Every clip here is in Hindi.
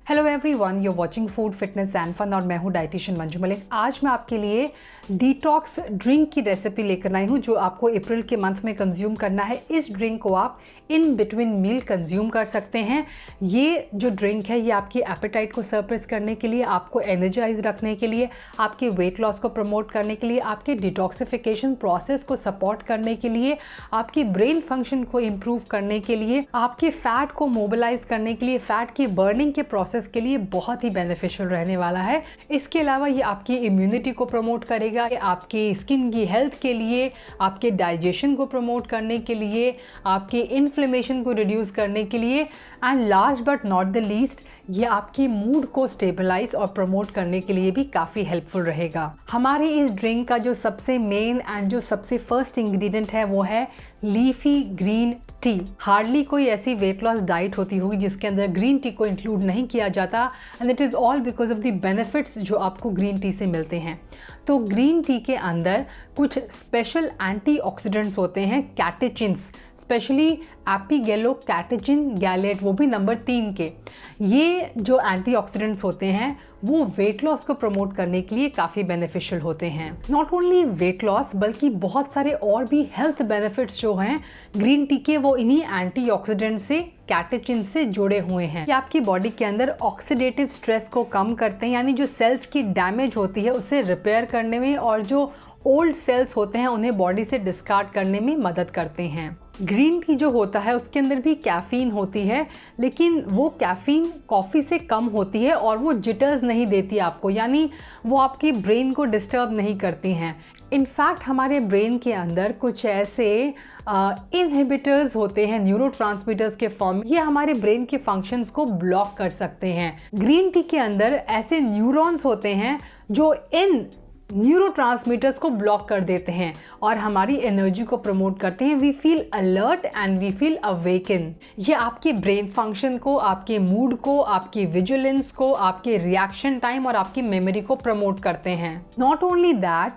Hello everyone, you watching food fitness and fun और मैं हूँ डाइटिशियन मंजू मलिक। आज मैं आपके लिए डिटॉक्स ड्रिंक की रेसिपी लेकर आई हूँ जो आपको अप्रैल के मंथ में कंज्यूम करना है। इस ड्रिंक को आप इन बिटवीन मील कंज्यूम कर सकते हैं। ये जो ड्रिंक है ये आपकी एपेटाइट को सरप्रेस करने के लिए, आपको एनर्जाइज रखने के लिए, आपके वेट लॉस को प्रमोट करने के लिए, आपके डिटॉक्सिफिकेशन प्रोसेस को सपोर्ट करने के लिए, आपकी ब्रेन फंक्शन को इम्प्रूव करने के लिए, आपके फैट को मोबिलाइज करने के लिए, फैट की बर्निंग के प्रोसेस के लिए बहुत ही बेनिफिशियल रहने वाला है। इसके अलावा ये आपकी इम्यूनिटी को प्रमोट करेगा, आपकी स्किन की हेल्थ के लिए, आपके डाइजेशन को प्रमोट करने के लिए, आपके इन्फ्लेमेशन को रिड्यूस करने के लिए and last but not the least ये आपकी मूड को स्टेबलाइज और प्रमोट करने के लिए भी काफ़ी हेल्पफुल रहेगा। हमारे इस ड्रिंक का जो सबसे मेन एंड जो सबसे फर्स्ट इंग्रेडिएंट है वो है लीफी ग्रीन टी। हार्डली कोई ऐसी वेट लॉस डाइट होती होगी जिसके अंदर ग्रीन टी को इंक्लूड नहीं किया जाता and it is all because of the benefits जो आपको ग्रीन टी से मिलते हैं। तो ग्रीन टी के अंदर कुछ स्पेशल एंटीऑक्सीडेंट्स होते हैं, कैटेचिन्स, स्पेशली एपिगेलो कैटेचिन गैलेट, वो भी नंबर 3 के। ये जो एंटीऑक्सीडेंट्स होते हैं वो वेट लॉस को प्रमोट करने के लिए काफ़ी बेनिफिशियल होते हैं। नॉट ओनली वेट लॉस बल्कि बहुत सारे और भी हेल्थ बेनिफिट्स जो हैं ग्रीन टी के वो इन्हीं एंटीऑक्सीडेंट से, कैटेचिन से जुड़े हुए हैं। ये आपकी बॉडी के अंदर ऑक्सीडेटिव स्ट्रेस को कम करते हैं, यानी जो सेल्स की डैमेज होती है उसे रिपेयर करने में और जो ओल्ड सेल्स होते हैं उन्हें बॉडी से डिस्कार्ड करने में मदद करते हैं। ग्रीन टी जो होता है उसके अंदर भी कैफ़ीन होती है, लेकिन वो कैफ़ीन कॉफ़ी से कम होती है और वो जिटर्स नहीं देती आपको, यानी वो आपकी ब्रेन को डिस्टर्ब नहीं करती हैं। इनफैक्ट हमारे ब्रेन के अंदर कुछ ऐसे इनहिबिटर्स होते हैं न्यूरोट्रांसमीटर्स के फॉर्म, ये हमारे ब्रेन के फंक्शंस को ब्लॉक कर सकते हैं। ग्रीन टी के अंदर ऐसे न्यूरॉन्स होते हैं जो इन न्यूरोट्रांसमीटर्स को ब्लॉक कर देते हैं और हमारी एनर्जी को प्रमोट करते हैं। We feel alert and we feel awaken. ये आपके ब्रेन फंक्शन को, आपके मूड को, आपकी विजिलेंस को, आपके रिएक्शन टाइम और आपकी मेमोरी को प्रमोट करते हैं। Not only that,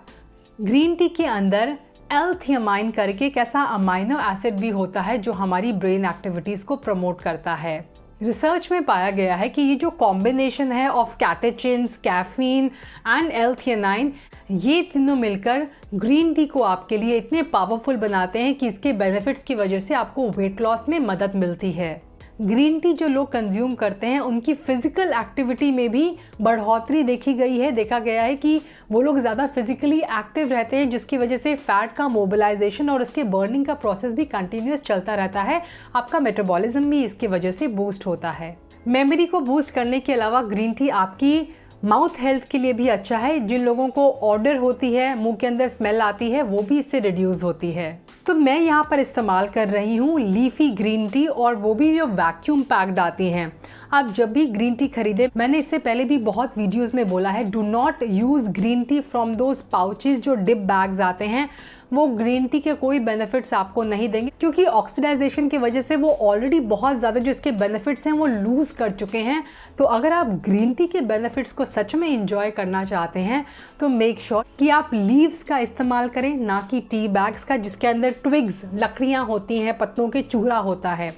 green tea के अंदर एल-थियामाइन करके एक ऐसा अमाइनो एसिड भी होता है जो हमारी ब्रेन एक्टिविटीज़ को प्रमोट करता है। रिसर्च में पाया गया है कि ये जो कॉम्बिनेशन है ऑफ कैटेचिन्स, कैफीन एंड एल-थियानाइन, ये तीनों मिलकर ग्रीन टी को आपके लिए इतने पावरफुल बनाते हैं कि इसके बेनिफिट्स की वजह से आपको वेट लॉस में मदद मिलती है। ग्रीन टी जो लोग कंज्यूम करते हैं उनकी फिजिकल एक्टिविटी में भी बढ़ोतरी देखी गई है। देखा गया है कि वो लोग ज़्यादा फिजिकली एक्टिव रहते हैं जिसकी वजह से फैट का मोबिलाइजेशन और उसके बर्निंग का प्रोसेस भी कंटिन्यूस चलता रहता है। आपका मेटाबॉलिज्म भी इसकी वजह से बूस्ट होता है। मेमोरी को बूस्ट करने के अलावा ग्रीन टी आपकी माउथ हेल्थ के लिए भी अच्छा है। जिन लोगों को ऑर्डर होती है, मुंह के अंदर स्मेल आती है, वो भी इससे रिड्यूस होती है। तो मैं यहाँ पर इस्तेमाल कर रही हूँ लीफी ग्रीन टी और वो भी जो वैक्यूम पैक्ड आती हैं। आप जब भी ग्रीन टी खरीदें, मैंने इससे पहले भी बहुत वीडियोस में बोला है, do not use green tea from those pouches जो डिप बैग्स आते हैं। वो ग्रीन टी के कोई बेनिफिट्स आपको नहीं देंगे क्योंकि ऑक्सीडाइजेशन की वजह से वो ऑलरेडी बहुत ज़्यादा जो इसके बेनिफिट्स हैं वो लूज़ कर चुके हैं। तो अगर आप ग्रीन टी के बेनिफिट्स को सच में इंजॉय करना चाहते हैं तो मेक श्योर कि आप लीव्स का इस्तेमाल करें, ना कि टी बैग्स का जिसके अंदर ट्विग्स, लकड़ियाँ होती हैं, पत्तों के चूरा होता है,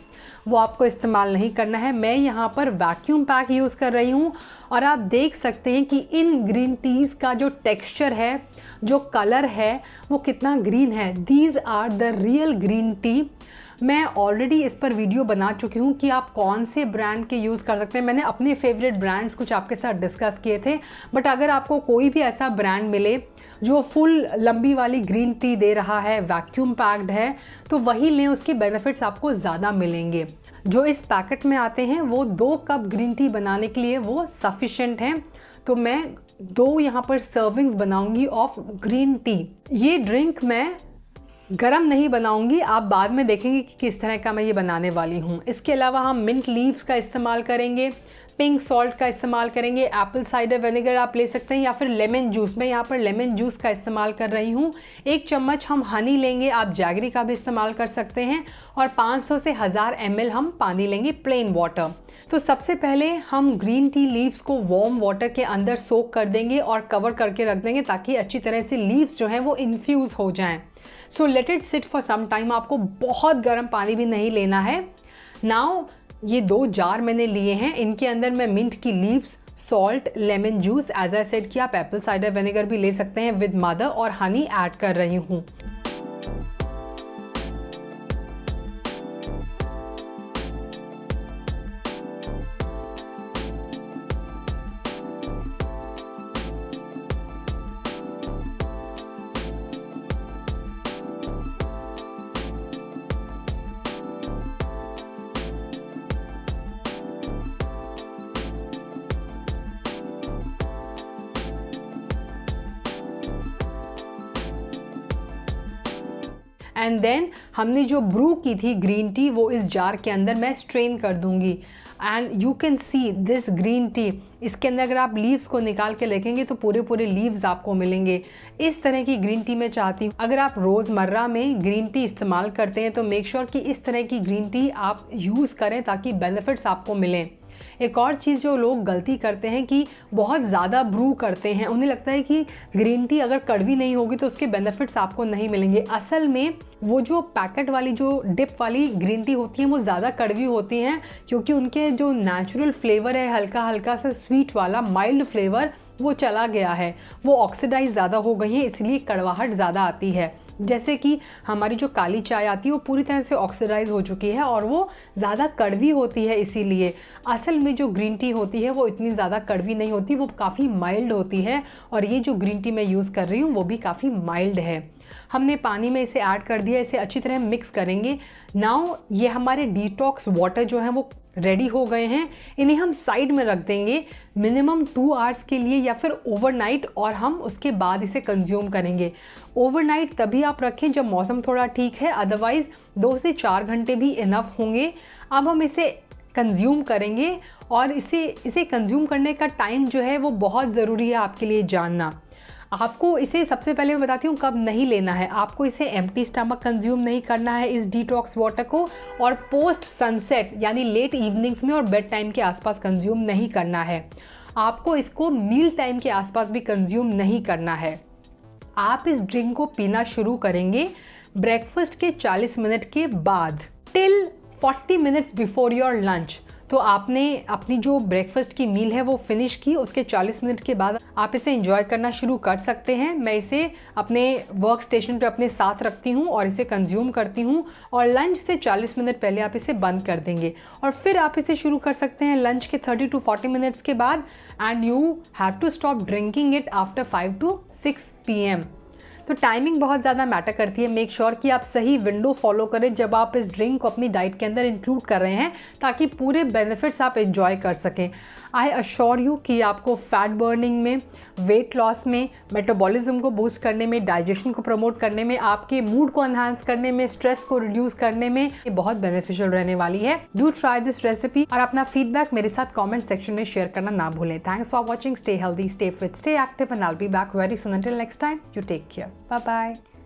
वो आपको इस्तेमाल नहीं करना है। मैं यहाँ पर वैक्यूम पैक यूज़ कर रही हूँ और आप देख सकते हैं कि इन ग्रीन टीज़ का जो टेक्सचर है, जो कलर है, वो कितना ग्रीन है। These are the real green tea. मैं ऑलरेडी इस पर वीडियो बना चुकी हूँ कि आप कौन से ब्रांड के यूज़ कर सकते हैं। मैंने अपने फेवरेट ब्रांड्स कुछ आपके साथ डिस्कस किए थे, बट अगर आपको कोई भी ऐसा ब्रांड मिले जो फुल लंबी वाली ग्रीन टी दे रहा है, वैक्यूम पैक्ड है, तो वही लें, उसके बेनिफिट्स आपको ज़्यादा मिलेंगे। जो इस पैकेट में आते हैं वो 2 कप ग्रीन टी बनाने के लिए वो सफिशेंट हैं। तो मैं 2 यहाँ पर सर्विंग्स बनाऊंगी ऑफ ग्रीन टी। ये ड्रिंक मैं गरम नहीं बनाऊंगी, आप बाद में देखेंगे कि किस तरह का मैं ये बनाने वाली हूँ। इसके अलावा हम मिंट लीव्स का इस्तेमाल करेंगे, पिंक सॉल्ट का इस्तेमाल करेंगे, एप्पल साइडर विनेगर आप ले सकते हैं या फिर लेमन जूस। मैं यहाँ पर लेमन जूस का इस्तेमाल कर रही हूँ। 1 चम्मच हम हनी लेंगे, आप जैगरी का भी इस्तेमाल कर सकते हैं, और 500 से 1000 ml हम पानी लेंगे, प्लेन वाटर। तो सबसे पहले हम ग्रीन टी लीव्स को वार्म वाटर के अंदर सोक कर देंगे और कवर करके रख देंगे ताकि अच्छी तरह से लीव्स जो हैं वो इन्फ्यूज़ हो जाएं। So let it sit for some time. आपको बहुत गर्म पानी भी नहीं लेना है। नाउ ये 2 जार मैंने लिए हैं, इनके अंदर मैं मिंट की leaves, salt, lemon juice, as I said कि आप एप्पल साइडर विनेगर भी ले सकते हैं, विद मदर और हनी ऐड कर रही हूँ। एंड देन हमने जो ब्रू की थी ग्रीन टी वो इस जार के अंदर मैं स्ट्रेन कर दूंगी। And you can see this green tea, इसके अंदर अगर आप लीव्स को निकाल के देखेंगे तो पूरे पूरे लीव्स आपको मिलेंगे। इस तरह की ग्रीन टी मैं चाहती हूँ। अगर आप रोज़मर्रा में ग्रीन टी इस्तेमाल करते हैं तो मेक श्योर कि इस तरह की ग्रीन टी आप यूज़ करें ताकि बेनिफिट्स आपको मिलें। एक और चीज़ जो लोग गलती करते हैं कि बहुत ज़्यादा ब्रू करते हैं, उन्हें लगता है कि ग्रीन टी अगर कड़वी नहीं होगी तो उसके बेनिफिट्स आपको नहीं मिलेंगे। असल में वो जो पैकेट वाली जो डिप वाली ग्रीन टी होती हैं वो ज़्यादा कड़वी होती हैं, क्योंकि उनके जो नेचुरल फ्लेवर है हल्का हल्का सा स्वीट वाला माइल्ड फ्लेवर वो चला गया है, वो ऑक्सीडाइज ज़्यादा हो गई है, इसलिए कड़वाहट ज़्यादा आती है। जैसे कि हमारी जो काली चाय आती है वो पूरी तरह से ऑक्सीडाइज हो चुकी है और वो ज़्यादा कड़वी होती है, इसीलिए असल में जो ग्रीन टी होती है वो इतनी ज़्यादा कड़वी नहीं होती, वो काफ़ी माइल्ड होती है। और ये जो ग्रीन टी मैं यूज़ कर रही हूँ वो भी काफ़ी माइल्ड है। हमने पानी में इसे ऐड कर दिया, इसे अच्छी तरह मिक्स करेंगे। नाउ ये हमारे डिटॉक्स वाटर जो हैं वो रेडी हो गए हैं, इन्हें हम साइड में रख देंगे मिनिमम 2 आवर्स के लिए या फिर ओवरनाइट, और हम उसके बाद इसे कंज्यूम करेंगे। ओवरनाइट तभी आप रखें जब मौसम थोड़ा ठीक है, अदरवाइज़ 2 से 4 घंटे भी इनफ होंगे। अब हम इसे कंज्यूम करेंगे और इसे कंज्यूम करने का टाइम जो है वो बहुत ज़रूरी है आपके लिए जानना। आपको इसे सबसे पहले मैं बताती हूँ कब नहीं लेना है। आपको इसे एम्प्टी स्टमक कंज्यूम नहीं करना है इस डिटॉक्स वाटर को, और पोस्ट सनसेट यानी लेट इवनिंग्स में और बेड टाइम के आसपास कंज्यूम नहीं करना है। आपको इसको मील टाइम के आसपास भी कंज्यूम नहीं करना है। आप इस ड्रिंक को पीना शुरू करेंगे ब्रेकफास्ट के 40 मिनट के बाद, till 40 minutes before your lunch. तो आपने अपनी जो ब्रेकफास्ट की मील है वो फिनिश की, उसके 40 मिनट के बाद आप इसे एंजॉय करना शुरू कर सकते हैं। मैं इसे अपने वर्क स्टेशन पे अपने साथ रखती हूँ और इसे कंज्यूम करती हूँ, और लंच से 40 मिनट पहले आप इसे बंद कर देंगे और फिर आप इसे शुरू कर सकते हैं लंच के 30 to 40 मिनट्स के बाद। And you have to stop drinking it after 5 to 6 PM। तो टाइमिंग बहुत ज़्यादा मैटर करती है। मेक श्योर कि आप सही विंडो फॉलो करें जब आप इस ड्रिंक को अपनी डाइट के अंदर इंक्लूड कर रहे हैं, ताकि पूरे बेनिफिट्स आप एंजॉय कर सकें। आई अश्योर यू कि आपको फैट बर्निंग में, वेट लॉस में, मेटाबॉलिज्म को बूस्ट करने में, डाइजेशन को प्रमोट करने में, आपके मूड को एनहांस करने में, स्ट्रेस को रिड्यूस करने में ये बहुत बेनिफिशियल रहने वाली है। डू ट्राई दिस रेसिपी और अपना फीडबैक मेरे साथ कमेंट सेक्शन में शेयर करना ना भूलें। Thanks for watching. Stay healthy, stay fit, stay active, and I will be back very soon. Until next time, you take care. Bye bye.